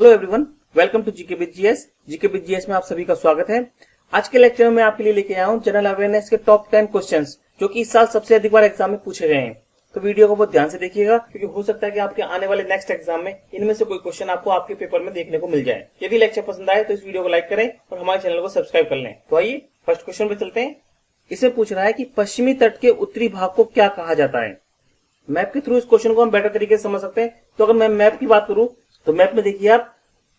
Hello everyone, welcome to GK with GS. GK with GS में आप सभी का स्वागत है। आज के लेक्चर में आपके लिए लेके आया हूं जनरल अवेयरनेस के टॉप 10 क्वेश्चंस जो कि इस साल सबसे अधिक बार एग्जाम में पूछे गए हैं। तो वीडियो को बहुत ध्यान से देखिएगा क्योंकि हो सकता है कि आपके आने वाले नेक्स्ट एग्जाम में इनमें से कोई क्वेश्चन आपको आपके पेपर में देखने को मिल जाए। यदि लेक्चर पसंद आए तो इस वीडियो को लाइक करें और हमारे चैनल को सब्सक्राइब कर लें। तो आइए फर्स्ट क्वेश्चन पे चलते हैं। इसमें पूछ रहा है कि पश्चिमी तट के उत्तरी भाग को क्या कहा जाता है। मैप के थ्रू इस क्वेश्चन को हम बेटर तरीके से समझ सकते हैं। तो अगर मैं मैप की बात करूं तो मैप में देखिए आप,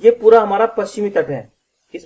ये पूरा हमारा पश्चिमी तट है। इस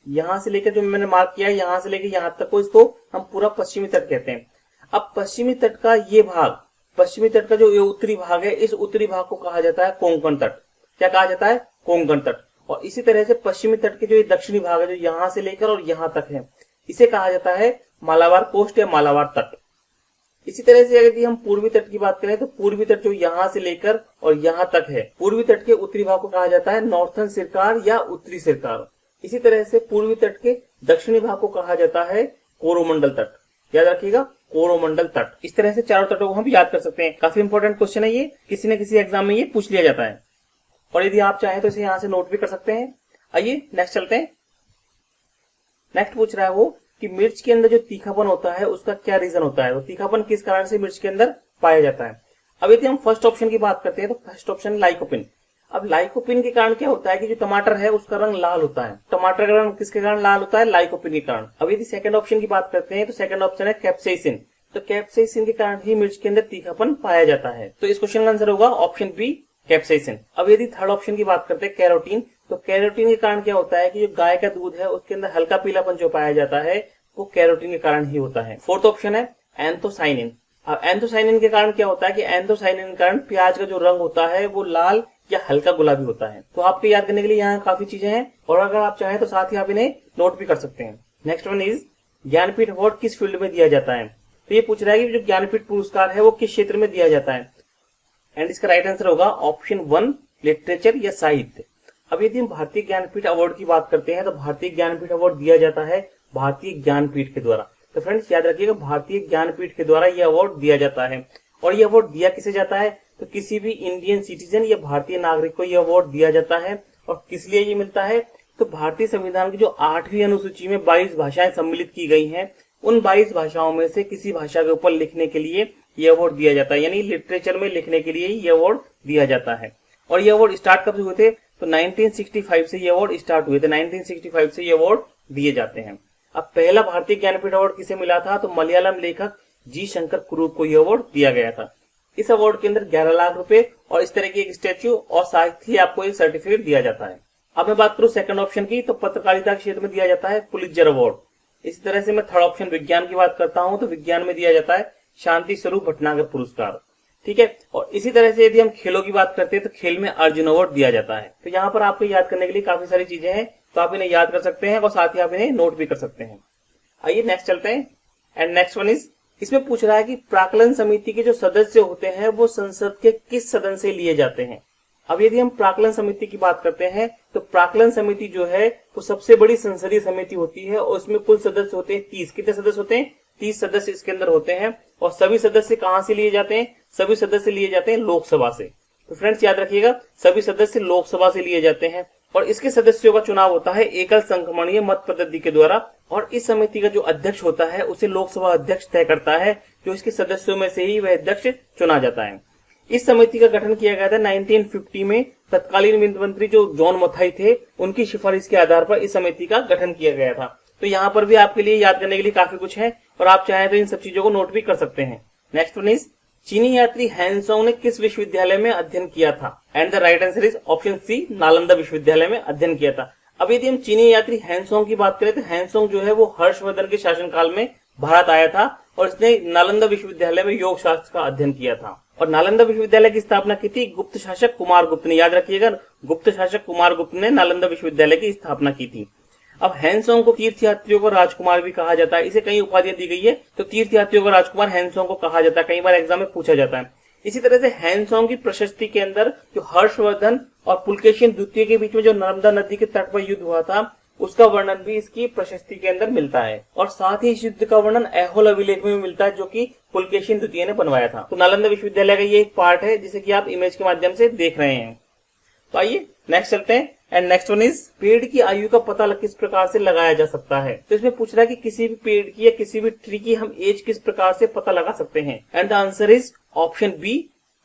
यहां से लेकर जो मैंने मार्क किया है, यहां से लेकर यहां तक को इसको हम पूरा पश्चिमी तट कहते हैं। अब पश्चिमी तट का ये भाग, पश्चिमी तट का जो ये उत्तरी भाग है, इस उत्तरी भाग को कहा जाता है कोंकण तट। क्या कहा जाता है? कोंकण तट। और इसी तरह से पश्चिमी तट के जो ये दक्षिणी भाग है, जो यहां से लेकर और यहां तक है, इसे कहा जाता है मालाबार कोस्ट या मालाबार तट। इसी तरह से यदि हम पूर्वी तट की बात करें तो पूर्वी तट जो यहां से लेकर और यहां तक है, पूर्वी तट के उत्तरी भाग को कहा जाता है नॉर्थर्न सिरकार या उत्तरी सिरकार। इसी तरह से पूर्वी तट के दक्षिणी भाग को कहा जाता है कोरोमंडल तट। याद रखिएगा, कोरोमंडल तट। इस तरह से चारों तटों को हम याद कर सकते हैं। काफी इंपॉर्टेंट क्वेश्चन है ये, किसी न किसी एग्जाम में ये पूछ लिया जाता है और यदि आप चाहें तो इसे यहां से नोट भी कर सकते हैं। आइए नेक्स्ट चलते हैं। नेक्स्ट पूछ रहा है वो कि मिर्च के अंदर जो तीखापन होता है उसका क्या रीजन होता है। तो तीखापन किस कारण से मिर्च के अंदर पाया जाता है। अब यदि हम फर्स्ट ऑप्शन की बात करते हैं तो फर्स्ट ऑप्शन लाइकोपिन। अब लाइकोपिन के कारण क्या होता है कि जो टमाटर है उसका रंग लाल होता है। टमाटर का रंग किसके कारण लाल होता है? लाइकोपिन के कारण। अब यदि सेकंड ऑप्शन की बात करते हैं तो सेकंड ऑप्शन है कैप्साइसिन। तो कैप्साइसिन के कारण ही मिर्च के अंदर तीखापन पाया जाता है। तो इस क्वेश्चन का आंसर होगा ऑप्शन बी, कैप्साइसिन। अब यदि थर्ड ऑप्शन की बात करते हैं कैरोटीन, तो कैरोटीन के कारण क्या होता है कि जो गाय का दूध है उसके अंदर हल्का पीलापन जो पाया जाता है वो कैरोटीन के कारण ही होता है। फोर्थ ऑप्शन है एंथोसाइनिन। अब एंथोसाइनिन के कारण क्या होता है कि एंथोसाइनिन के कारण प्याज का जो रंग होता है वो लाल या हल्का गुलाबी होता है। तो आपके याद करने के लिए यहाँ काफी चीजें हैं और अगर आप चाहें तो साथ ही आप इन्हें नोट भी कर सकते हैं। Next one is Jnanpith award किस फील्ड में दिया जाता है। तो ये पूछ रहा है कि जो ज्ञानपीठ पुरस्कार है वो किस क्षेत्र में दिया जाता है। एंड इसका राइट आंसर होगा ऑप्शन 1, लिटरेचर या साहित्य। अब यदि हम भारतीय ज्ञानपीठ अवार्ड की बात करते हैं तो भारतीय ज्ञानपीठ अवार्ड दिया जाता है भारतीय ज्ञानपीठ के द्वारा। तो फ्रेंड्स याद रखिएगा, भारतीय ज्ञानपीठ के द्वारा यह अवार्ड दिया जाता है। और यह अवार्ड दिया किसे जाता है? तो किसी भी इंडियन सिटीजन या भारतीय नागरिक को यह अवार्ड दिया जाता है। और किस लिए ये मिलता है? तो भारतीय संविधान की जो 8वीं अनुसूची में 22 भाषाएं सम्मिलित की गई हैं, उन 22 भाषाओं में से किसी भाषा के ऊपर लिखने के लिए यह अवार्ड दिया जाता है। यानी लिटरेचर में लिखने के लिए यह अवार्ड दिया जाता है। और यह अवार्ड स्टार्ट कब से हुए थे? तो 1965 से ये अवार्ड स्टार्ट हुए थे। 1965 से ये अवार्ड दिए जाते हैं। अब पहला भारतीय ज्ञानपीठ अवार्ड किसे मिला था? तो मलयालम लेखक जी शंकर कुरूप को यह अवार्ड दिया गया था। इस अवार्ड के अंदर 11 लाख रुपए और इस तरह की एक स्टैच्यू और साथ ही आपको एक सर्टिफिकेट दिया जाता है। अब मैं बात करूं सेकंड ऑप्शन की, तो पत्रकारिता के क्षेत्र में दिया जाता है पुलित्जर अवार्ड। इसी तरह से मैं थर्ड ऑप्शन विज्ञान की बात करता हूं तो विज्ञान में दिया जाता है शांति स्वरूप भटनागर पुरस्कार। ठीक है। और इसी तरह से यदि हम खेलों की बात करते हैं तो खेल में अर्जुन अवार्ड दिया जाता है। तो यहाँ पर आपको याद करने के लिए काफी सारी चीजें हैं, तो आप इन्हें याद कर सकते हैं और साथ ही आप इन्हें नोट भी कर सकते हैं। आइए नेक्स्ट चलते हैं। एंड नेक्स्ट वन इज, इसमें पूछ रहा है कि प्राक्कलन समिति के जो सदस्य होते हैं वो संसद के किस सदन से लिए जाते हैं। अब यदि हम प्राक्कलन समिति की बात करते हैं तो प्राक्कलन समिति जो है वो सबसे बड़ी संसदीय समिति होती है और उसमें कुल सदस्य होते हैं 30। कितने सदस्य होते हैं? 30 सदस्य इसके अंदर होते हैं। और सभी सदस्य कहां से लिए जाते हैं? सभी सदस्य लिए जाते हैं लोकसभा से। तो फ्रेंड्स याद रखिएगा, सभी सदस्य लोकसभा से लिए जाते हैं और इसके सदस्यों का चुनाव होता है एकल संक्रमणीय मत पद्धति के द्वारा। और इस समिति का जो अध्यक्ष होता है उसे लोकसभा अध्यक्ष तय करता है, जो इसके सदस्यों में से ही वह अध्यक्ष चुना जाता है। इस समिति का गठन किया गया था 1950 में। तत्कालीन वित्त मंत्री जो जॉन मथाई थे, उनकी सिफारिश के आधार पर इस समिति का गठन किया गया था। तो यहाँ पर भी आपके लिए याद करने के लिए काफी कुछ है और आप चाहें तो इन सब चीजों को नोट भी कर सकते हैं। नेक्स्ट वन इज, चीनी यात्री हैंसोंग ने किस विश्वविद्यालय में अध्ययन किया था। And the right answer is option C, Nalanda विश्वविद्यालय में अध्ययन किया था। अब यदि हम चीनी यात्री हैंसोंग की बात करें तो हैंसोंग जो है वो हर्षवर्धन के शासनकाल में भारत आया था और इसने नालंदा विश्वविद्यालय में योग शास्त्र का अध्ययन किया था। और नालंदा विश्वविद्यालय की स्थापना की थी गुप्त शासक कुमार गुप्त ने। याद रखिएगा, गुप्त शासक कुमार गुप्त ने नालंदा विश्वविद्यालय की स्थापना की थी। अब हैंसोंग को तीर्थयात्रियों का राजकुमार भी कहा जाता है। इसे कई उपाधियां दी गई है, तो तीर्थयात्रियों का राजकुमार हैंसोंग को कहा जाता है। कई बार एग्जाम में पूछा जाता है। इसी तरह से हैंसोंग की प्रशस्ति के अंदर जो हर्षवर्धन और पुलकेशिन द्वितीय के बीच में जो नर्मदा नदी के तट पर युद्ध हुआ था उसका वर्णन भी इसकी प्रशस्ति के अंदर मिलता है। और साथ ही इस युद्ध का वर्णन ऐहोल अभिलेख में मिलता है जो कि पुलकेशिन द्वितीय ने बनवाया था। तो नालंदा विश्वविद्यालय का ये एक पार्ट है जिसे कि आप इमेज के माध्यम से देख रहे हैं। तो आइए नेक्स्ट चलते हैं। एंड नेक्स्ट वन इज पेड़ की आयु का पता किस प्रकार से लगाया जा सकता है। तो इसमें पूछ रहा है कि किसी भी पेड़ की या किसी भी ट्री की हम एज किस प्रकार से पता लगा सकते हैं। And the answer is option B,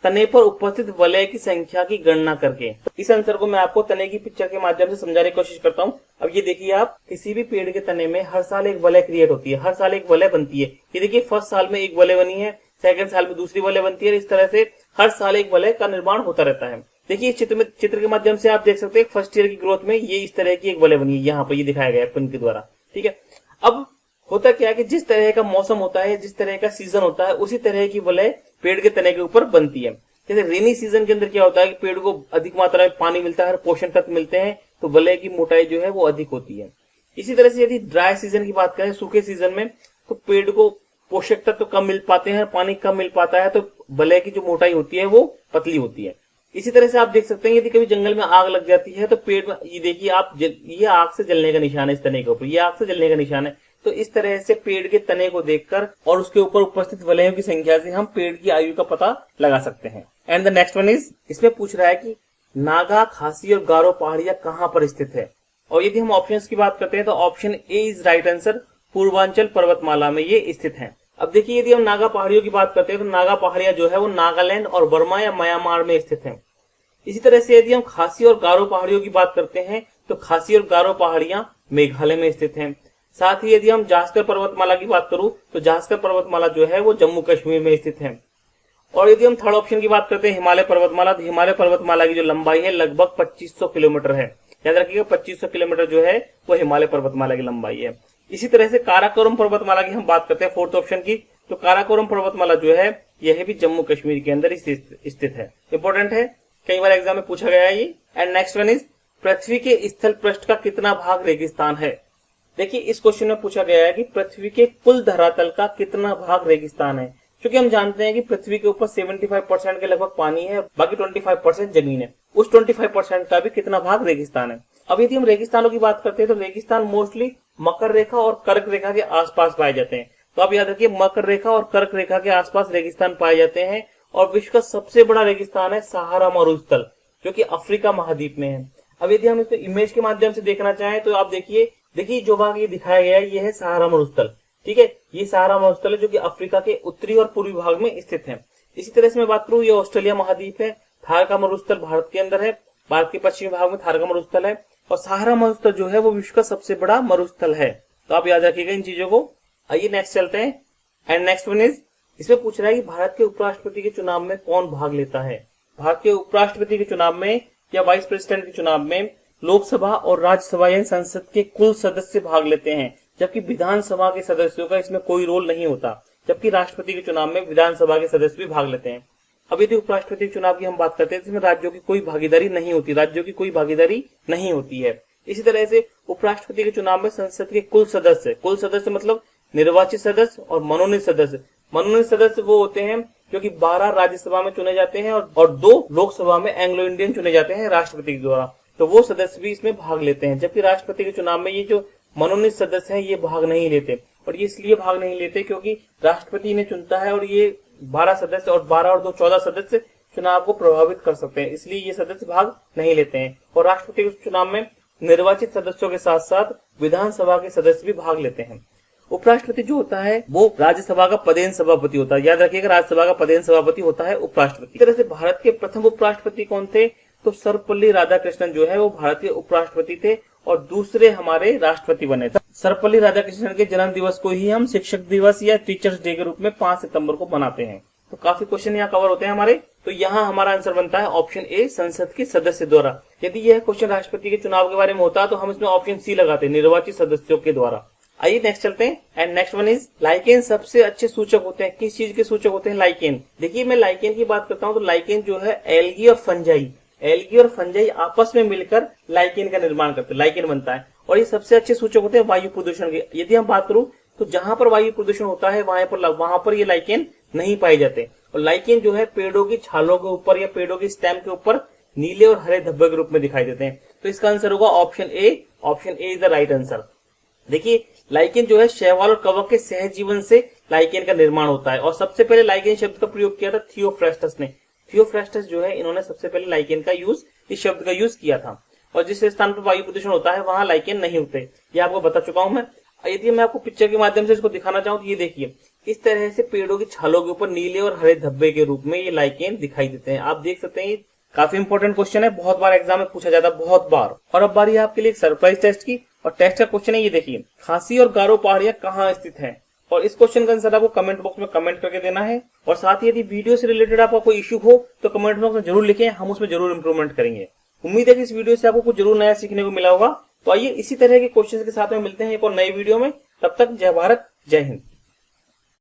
तने पर उपस्थित वलय की संख्या की गणना करके। तो इस आंसर को मैं आपको तने की पिक्चर के माध्यम से समझाने की कोशिश करता हूँ। अब ये देखिए, आप किसी भी पेड़ के तने में हर साल एक वलय क्रिएट होती है, हर साल एक वलय बनती है। ये देखिए, फर्स्ट साल में एक वलय बनी है, सेकंड साल में दूसरी वलय बनती है, इस तरह से हर साल एक वलय का निर्माण होता रहता है। देखिए इस चित्र के माध्यम से आप देख सकते हैं फर्स्ट ईयर की ग्रोथ में ये इस तरह की एक वलय बनी है, यहाँ पर ये दिखाया गया है पेन के द्वारा। ठीक है, अब होता क्या है कि जिस तरह का मौसम होता है, जिस तरह का सीजन होता है, उसी तरह की वलय पेड़ के तने के ऊपर बनती है। जैसे रेनी सीजन के अंदर क्या होता है कि पेड़ को अधिक मात्रा में पानी मिलता है, पोषण तत्व मिलते हैं, तो वलय की मोटाई जो है वो अधिक होती है। इसी तरह से यदि ड्राई सीजन की बात करें, सूखे सीजन में, तो पेड़ को पोषक तत्व कम मिल पाते हैं, पानी कम मिल पाता है, तो वलय की जो मोटाई होती है वो पतली होती है। इसी तरह से आप देख सकते हैं यदि कभी जंगल में आग लग जाती है तो पेड़ में, ये देखिए आप, ये आग से जलने का निशान है, इस तने के ऊपर ये आग से जलने का निशान है। तो इस तरह से पेड़ के तने को देखकर और उसके ऊपर उपस्थित वलयों की संख्या से हम पेड़ की आयु का पता लगा सकते हैं। And the next one is, इसमें पूछ रहा है कि नागा, खासी और गारो पहाड़ियां कहाँ पर स्थित है। और यदि हम ऑप्शंस की बात करते हैं तो option A is right answer, Purvanchal पर्वतमाला में ये स्थित है। अब देखिए, यदि हम नागा पहाड़ियों की बात करते हैं तो नागा पहाड़ियां जो है वो नागालैंड और बर्मा या म्यांमार में स्थित है। इसी तरह से यदि हम खासी और गारो पहाड़ियों की बात करते हैं तो खासी और गारो पहाड़ियां मेघालय में स्थित हैं। साथ ही यदि हम जास्कर पर्वतमाला की बात करूं तो जास्कर पर्वतमाला जो है वो जम्मू कश्मीर में स्थित है। और यदि हम थर्ड ऑप्शन की बात करते हैं हिमालय पर्वतमाला, तो हिमालय पर्वतमाला की जो लंबाई है लगभग 2500 किलोमीटर है। याद रखिएगा 2500 किलोमीटर जो है वो हिमालय पर्वतमाला की लंबाई है। इसी तरह से काराकोरम पर्वतमाला की हम बात करते हैं फोर्थ ऑप्शन की, तो काराकोरम पर्वतमाला जो है यह भी जम्मू कश्मीर के अंदर स्थित है। इंपॉर्टेंट है, कई बार एग्जाम में पूछा गया है ये। एंड नेक्स्ट वन इज, पृथ्वी के स्थल पृष्ठ का कितना भाग रेगिस्तान है। देखिए इस क्वेश्चन में पूछा गया है कि पृथ्वी के कुल धरातल का कितना भाग रेगिस्तान है। क्योंकि हम जानते हैं कि पृथ्वी के ऊपर 75% के लगभग पानी है, बाकी 25% जमीन है, उस 25% का भी कितना भाग रेगिस्तान है। अब यदि हम रेगिस्तानों की बात करते हैं तो रेगिस्तान मोस्टली मकर रेखा और कर्क रेखा के आसपास पाए जाते हैं। तो आप याद रखिए, मकर रेखा और कर्क रेखा के आसपास रेगिस्तान पाए जाते हैं। और विश्व का सबसे बड़ा रेगिस्तान है सहारा मरुस्थल, जो कि अफ्रीका महाद्वीप में है। अब यदि हम इसको इमेज के माध्यम से देखना चाहें तो आप देखिए जो भाग ये दिखाया गया है ये है सहारा मरुस्थल। ठीक है, ये सहारा मरुस्थल है जो कि अफ्रीका के उत्तरी और पूर्वी भाग में स्थित है। इसी तरह से मैं बात करूं, ये ऑस्ट्रेलिया महाद्वीप है, थार का मरुस्थल भारत के अंदर है, भारत के पश्चिमी भाग में थार का मरुस्थल है, और सहारा मरुस्थल जो है वो विश्व का सबसे बड़ा मरुस्थल है। तो आप याद रखिएगा इन चीजों को। आइए नेक्स्ट चलते हैं। एंड नेक्स्ट वन इज, इसमें पूछ रहा है कि भारत के उपराष्ट्रपति के चुनाव में कौन भाग लेता है। भारत के उपराष्ट्रपति के चुनाव में या वाइस प्रेसिडेंट के चुनाव में लोकसभा और राज्यसभा यानी संसद के कुल सदस्य भाग लेते हैं, जबकि विधानसभा के सदस्यों का इसमें कोई रोल नहीं होता। जबकि राष्ट्रपति के चुनाव में विधानसभा के सदस्य भी भाग लेते हैं। अब यदि उपराष्ट्रपति के चुनाव की हम बात करते हैं तो इसमें राज्यों की कोई भागीदारी नहीं होती, राज्यों की कोई भागीदारी नहीं होती है। इसी तरह से उपराष्ट्रपति के चुनाव में संसद के कुल सदस्य मतलब निर्वाचित सदस्य और मनोनीत सदस्य। मनोनीत सदस्य वो होते हैं जो कि 12 राज्यसभा में चुने जाते हैं और 2 लोकसभा में एंग्लो इंडियन चुने जाते हैं राष्ट्रपति के द्वारा, तो वो सदस्य भी इसमें भाग लेते हैं। जबकि राष्ट्रपति के चुनाव में ये जो मनोनीत सदस्य हैं ये भाग नहीं लेते, और ये इसलिए भाग नहीं लेते क्योंकि राष्ट्रपति इन्हें चुनता है और ये 12 सदस्य और 12 और 2 14 सदस्य चुनाव को प्रभावित कर सकते हैं, इसलिए ये सदस्य भाग नहीं लेते हैं। और राष्ट्रपति के चुनाव में निर्वाचित सदस्यों के साथ साथ विधानसभा के सदस्य भी भाग लेते हैं। उपराष्ट्रपति जो होता है वो राज्यसभा का पदेन सभापति होता है। याद रखिएगा, राज्यसभा का पदेन सभापति होता है उपराष्ट्रपति। इस तरह से भारत के प्रथम उपराष्ट्रपति कौन थे, तो सर्वपल्ली राधाकृष्णन जो है वो भारतीय उपराष्ट्रपति थे और दूसरे हमारे राष्ट्रपति बने थे। सर्वपल्ली राधाकृष्णन के जन्म दिवस को ही हम शिक्षक दिवस या टीचर्स डे के रूप में 5 सितंबर को मनाते हैं। तो काफी क्वेश्चन यहाँ कवर होते हैं हमारे। तो यहाँ हमारा आंसर बनता है ऑप्शन ए, संसद के सदस्य द्वारा। यदि यह क्वेश्चन राष्ट्रपति के चुनाव के बारे में होता तो हम इसमें ऑप्शन सी लगाते, निर्वाचित सदस्यों के द्वारा। आइए नेक्स्ट चलते हैं। And next one is, lichen सबसे अच्छे सूचक होते हैं। किस चीज के सूचक होते हैं लाइकेन। देखिए मैं लाइकेन की बात करता हूँ तो लाइकेन जो है एल्गी और फंजाई आपस में मिलकर लाइकेन का निर्माण करते हैं, लाइकेन बनता है। और ये सबसे अच्छे सूचक होते हैं वायु प्रदूषण के। यदि हम बात करूं तो जहां पर वायु प्रदूषण होता है वहां पर ये लाइकेन नहीं पाए जाते। और लाइकेन जो है पेड़ों की छालों के ऊपर या पेड़ों की स्टेम के ऊपर नीले और हरे धब्बे के रूप में दिखाई देते हैं। तो इसका आंसर होगा option A. Option A is the right answer. देखिए लाइकेन जो है शैवाल और कवक के सहजीवन से लाइकेन का निर्माण होता है। और सबसे पहले लाइकेन शब्द का प्रयोग किया था थियोफ्रास्टस ने। थियोफ्रास्टस जो है इन्होंने सबसे पहले लाइकेन का यूज इस शब्द का यूज किया था। और जिस स्थान पर वायु प्रदूषण होता है वहां लाइकेन नहीं होते, ये आपको बता चुका हूं मैं। यदि मैं आपको पिक्चर के माध्यम से इसको दिखाना चाहूँ तो ये देखिए, इस तरह से पेड़ों की छालों के ऊपर नीले और हरे धब्बे के रूप में ये लाइकेन दिखाई देते हैं। आप देख सकते हैं, काफी इंपॉर्टेंट क्वेश्चन है, बहुत बार एग्जाम में पूछा जाता है, बहुत बार। और अब बारी है आपके लिए एक सरप्राइज टेस्ट की, और टेस्ट का क्वेश्चन है ये देखिए, खासी और गारो पहाड़ियां कहाँ स्थित हैं? और इस क्वेश्चन का आंसर आपको कमेंट बॉक्स में कमेंट करके देना है। और साथ ही यदि वीडियो से रिलेटेड आपका कोई इश्यू हो तो कमेंट बॉक्स में जरूर लिखें, हम उसमें जरूर इंप्रूवमेंट करेंगे। उम्मीद है कि इस वीडियो से आपको कुछ जरूर नया सीखने को मिला होगा। तो आइए इसी तरह के क्वेश्चन के साथ में मिलते हैं एक और नई वीडियो में। तब तक जय भारत, जय हिंद।